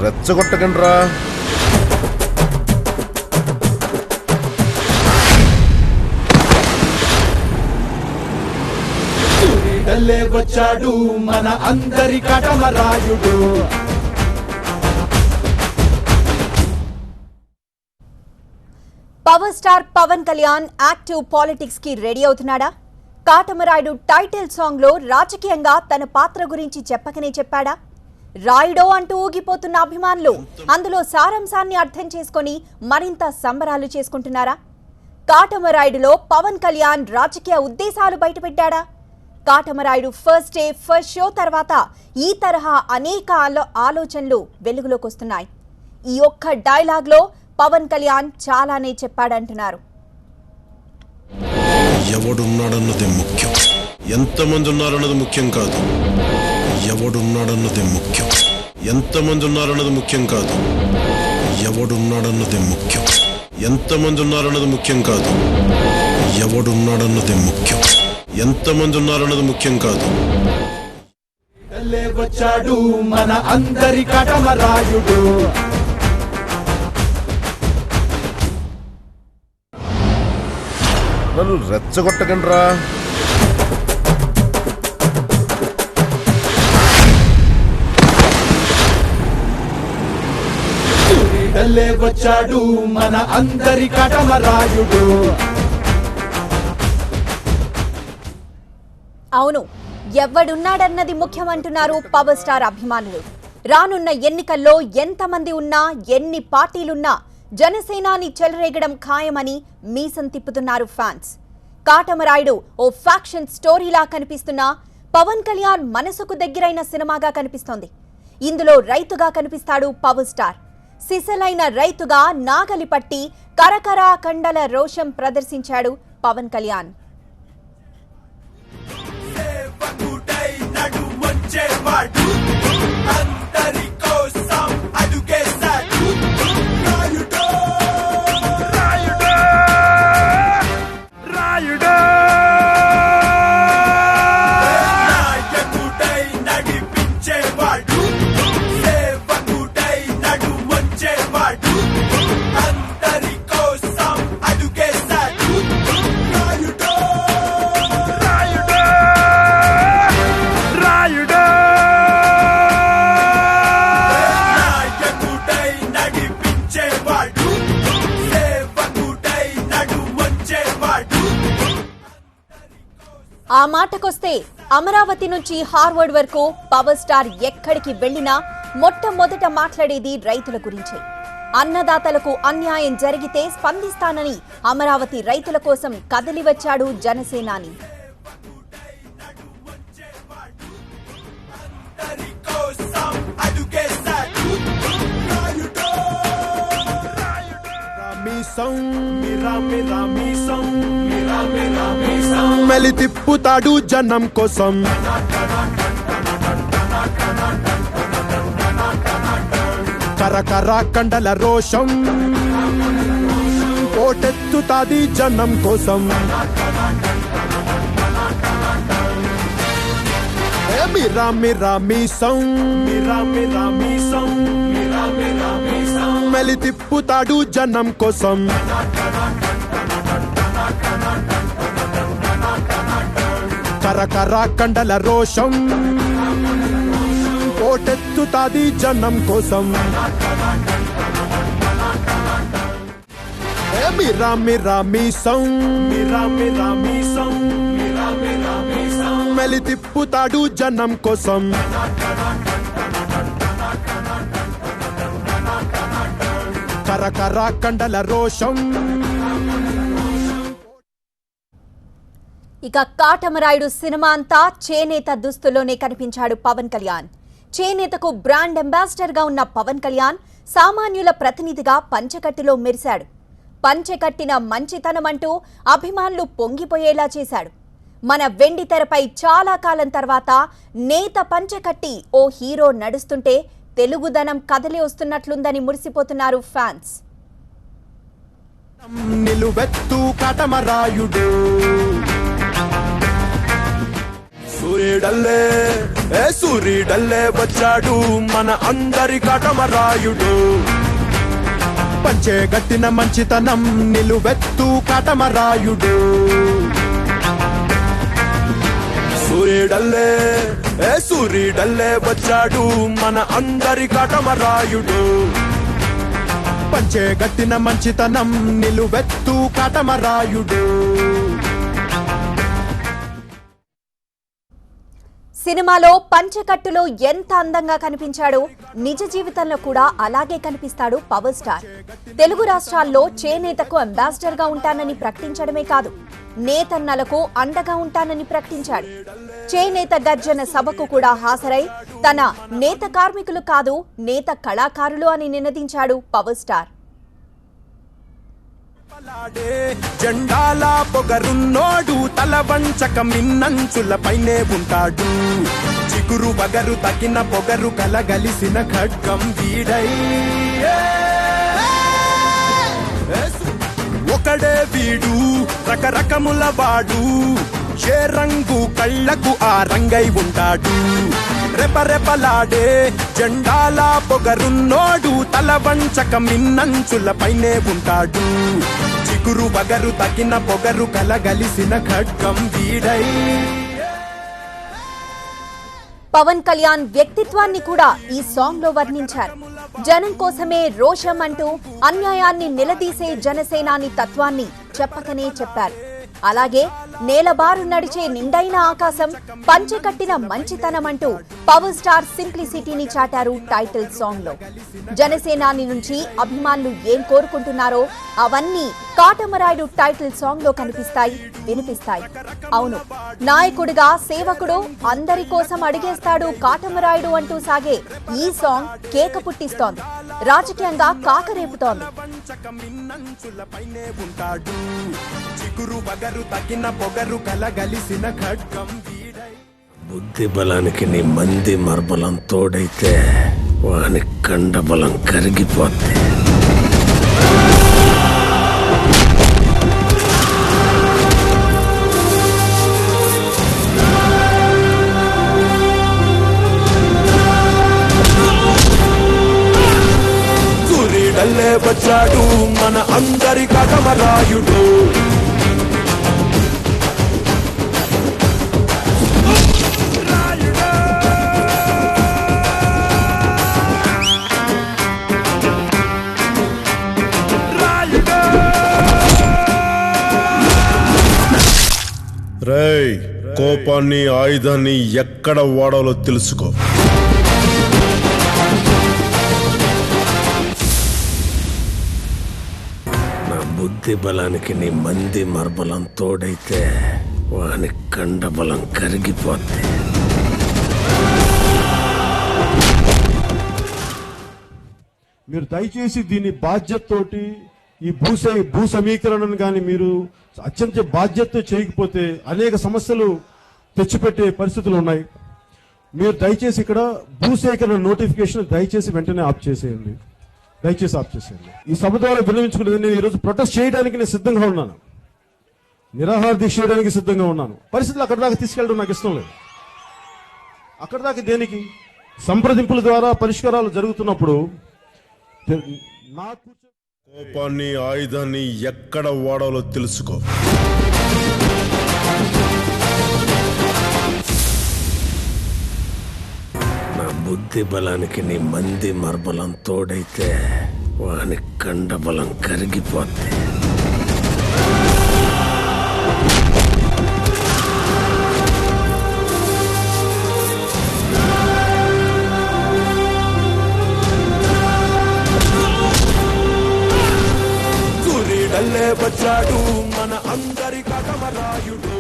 రెచ్చగొట్టకండ్రా. వచ్చాడు మన అందరి Katamarayudu. Power star Pawan Kalyan active politics కి రెడీ అవుతున్నాడా? కాటమరాయుడు టైటిల్ సాంగ్ లో రాజకీయంగా తన పాత్ర గురించి చెప్పకనే చెప్పాడా? రాయుడో అంటూ ఊగిపోతున్న అభిమానులు అందులో సారాంశాన్ని అర్థం చేసుకొని మరింత సంబరాలు చేసుకుంటున్నారా? కాటమరాయుడులో పవన్ కళ్యాణ్ రాజకీయ ఉద్దేశాలు బయటపెట్టాడా? Katamarayudu first day first show తర్వాత ఈ తరహా అనేక ఆలోచనలు వెలుగులోకి వస్తున్నాయి. ఈ ఒక్క డైలాగ్ లో పవన్ కళ్యాణ్ చాలానే చెప్పాడంటున్నారు. ఎవడున్నాడన్నది ముఖ్యం, ఎంతమంది ఉన్నారన్నది ముఖ్యం కాదు. ఎవడున్నాడన్నది ముఖ్యం, ఎంతమంది ఉన్నారన్నది ముఖ్యం కాదు. ఎవడున్నాడన్నది ముఖ్యం, ఎంతమంది ఉన్నారన్నది ముఖ్యం కాదు. ఎవడున్నాడన్నది ముఖ్యం, ఎంతమంది ఉన్నారన్నది ముఖ్యం కాదు. వచ్చాడు మన అందరి కాటమరాయుడు. నన్ను రెచ్చగొట్టకండ్రా. వచ్చాడు మన అందరి కాటమరాయుడు. అవును, ఎవడున్నాడన్నది ముఖ్యమంటున్నారు పవర్ స్టార్ అభిమానులు. రానున్న ఎన్నికల్లో ఎంతమంది ఉన్నా ఎన్ని పార్టీలున్నా జనసేనాని చెలరేగడం ఖాయమని మీసం తిప్పుతున్నారు ఫ్యాన్స్. కాటమరాయుడు ఓ ఫ్యాక్షన్ స్టోరీలా కనిపిస్తున్నా పవన్ కళ్యాణ్ మనసుకు దగ్గరైన సినిమాగా కనిపిస్తోంది. ఇందులో రైతుగా కనిపిస్తాడు పవర్ స్టార్. సిసలైన రైతుగా నాగలి పట్టి కరకరా కండల రోషం ప్రదర్శించాడు పవన్ కళ్యాణ్. ఆ మాటకొస్తే అమరావతి నుంచి హార్వర్డ్ వరకు పవర్ స్టార్ ఎక్కడికి వెళ్లినా మొట్టమొదట మాట్లాడేది రైతుల గురించే. అన్నదాతలకు అన్యాయం జరిగితే స్పందిస్తానని అమరావతి రైతుల కోసం కదిలి వచ్చాడు జనసేనాని. మెలి తిప్పుతాడు జనం కోసం. కరకర కండల రోషం కోటెత్తుతాది జనం కోసం. మిరా మిరా మీసం, మిరా మిరా మీసం, మిరా మిరా మీసం. మెలి తిప్పుతాడు జనం కోసం. కరకర కండల రోషం కోటెత్తుతాది జనం కోసం. మిరా మిరా మీసం, మిరా మిరా మీసం, మిరా మిరా మీసం. మెలి తిప్పుతాడు జనం కోసం. కరకర కండల రోషం. ఇక కాటమరాయుడు సినిమా అంతా చేనేత దుస్తుల్లోనే కనిపించాడు పవన్ కళ్యాణ్. చేనేతకు బ్రాండ్ అంబాసిడర్ గా ఉన్న పవన్ కళ్యాణ్ సామాన్యుల ప్రతినిధిగా పంచెకట్టులో మెరిశాడు. పంచెకట్టిన మంచితనం అంటూ అభిమానులు పొంగిపోయేలా చేశాడు. మన వెండి తెరపై చాలా కాలం తర్వాత నేత పంచెకట్టి ఓ హీరో నడుస్తుంటే తెలుగుదనం కదలి వస్తున్నట్లుందని మురిసిపోతున్నారు ఫ్యాన్స్. నిలువెత్తు కాటమరాయుడు. సూర్యుడల్లే వచ్చాడు మన అందరి కాటమరాయుడు. పంచే గట్టిన మంచితనం నిలువెత్తు కాటమరాయుడు. సూర్యుడల్లే వచ్చాడు మన అందరి కాటమరాయుడు. పంచే గట్టిన మంచితనం నిలువెత్తు కాటమరాయుడు. సినిమాలో పంచకట్టులో ఎంత అందంగా కనిపించాడో నిజ జీవితంలో కూడా అలాగే కనిపిస్తాడు పవర్ స్టార్. తెలుగు రాష్ట్రాల్లో చేనేతకు అంబాసిడర్ గా ఉంటానని ప్రకటించడమే కాదు, నేతన్నలకు అండగా ఉంటానని ప్రకటించాడు. చేనేత గర్జన సభకు కూడా హాజరై తన నేత కార్మికులు కాదు నేత కళాకారులు అని నినదించాడు పవర్ స్టార్. జెండాల పొగరున్నోడు తల వంచక మిన్నంచుల పైనే ఉంటాడు. చిగురు బగరు తగిన పొగరు కలగలిసిన ఖడ్గం వీడై ఒకడే వీడు రకరకముల వాడు. ఏ రంగు కళ్ళకు ఆ రంగై ఉంటాడు. రెపరెపలాడే జెండాల పొగరున్నోడు తల వంచక మిన్నంచుల పైనే ఉంటాడు. చిగురు బగరు తగిన పొగరు కలగలిసిన ఖడ్గం వీడై. పవన్ కళ్యాణ్ వ్యక్తిత్వాన్ని కూడా ఈ సాంగ్ లో వర్ణించారు. జనం కోసమే రోషం అంటూ అన్యాయాన్ని నిలదీసే జనసేనాని తత్వాన్ని చెప్పకనే చెప్పారు. అలాగే నేలబారు నడిచే నిండైన ఆకాశం, పంచెకట్టిన మంచితనం అంటూ పవర్ స్టార్ సింప్లిసిటీని చాటారు టైటిల్ సాంగ్ లో. జనసేనాని నుంచి అభిమానులు ఏం కోరుకుంటున్నారో అవన్నీ కాటమరాయుడు టైటిల్ సాంగ్ లో కనిపిస్తాయి, వినిపిస్తాయి. అవును, నాయకుడిగా సేవకుడు అందరి కోసం అడిగేస్తాడు కాటమరాయుడు అంటూ సాగే ఈ సాంగ్ కేక పుట్టిస్తోంది, రాజకీయంగా కాకరేపుతోంది. బుద్ధి బలానికి నీ మంది మర్బలం తోడైతే వాని కండబలం కరిగిపోద్ది. సూర్యుడల్లే వచ్చాడు మన అందరి కాటమరాయుడు. రేయ్, కోపాన్ని ఆయుధాన్ని ఎక్కడ వాడాలో తెలుసుకో. నా బుద్ధి బలానికి నీ మంది మర్బలం తోడైతే వాని కండబలం కరిగిపోద్ది. మీరు దయచేసి దీన్ని బాధ్యతతోటి ఈ భూ సమీకరణను కానీ మీరు అత్యంత బాధ్యత చేయకపోతే అనేక సమస్యలు తెచ్చిపెట్టే పరిస్థితులు ఉన్నాయి. మీరు దయచేసి ఇక్కడ భూసేకరణ నోటిఫికేషన్ దయచేసి వెంటనే ఆఫ్ చేసేయండి, దయచేసి ఆఫ్ చేసేయండి. ఈ సభ ద్వారా విన్నవించుకునేది, నేను ఈరోజు ప్రొటెస్ట్ చేయడానికి నేను సిద్ధంగా ఉన్నాను, నిరాహార దీక్ష చేయడానికి సిద్ధంగా ఉన్నాను. పరిస్థితులు అక్కడ దాకా తీసుకెళ్ళడం నాకు ఇష్టం లేదు. అక్కడ దాకా దేనికి? సంప్రదింపుల ద్వారా పరిష్కారాలు జరుగుతున్నప్పుడు నాకు కోపాన్ని ఆయుధాన్ని ఎక్కడ వాడాలో తెలుసుకో. నా బుద్ధి బలానికి నీ మంది మర్బలం తోడైతే వాని కండబలం కరిగిపోద్ది. సూర్యుడల్లే వచ్చాడు మన అందరి కాటమరాయుడు.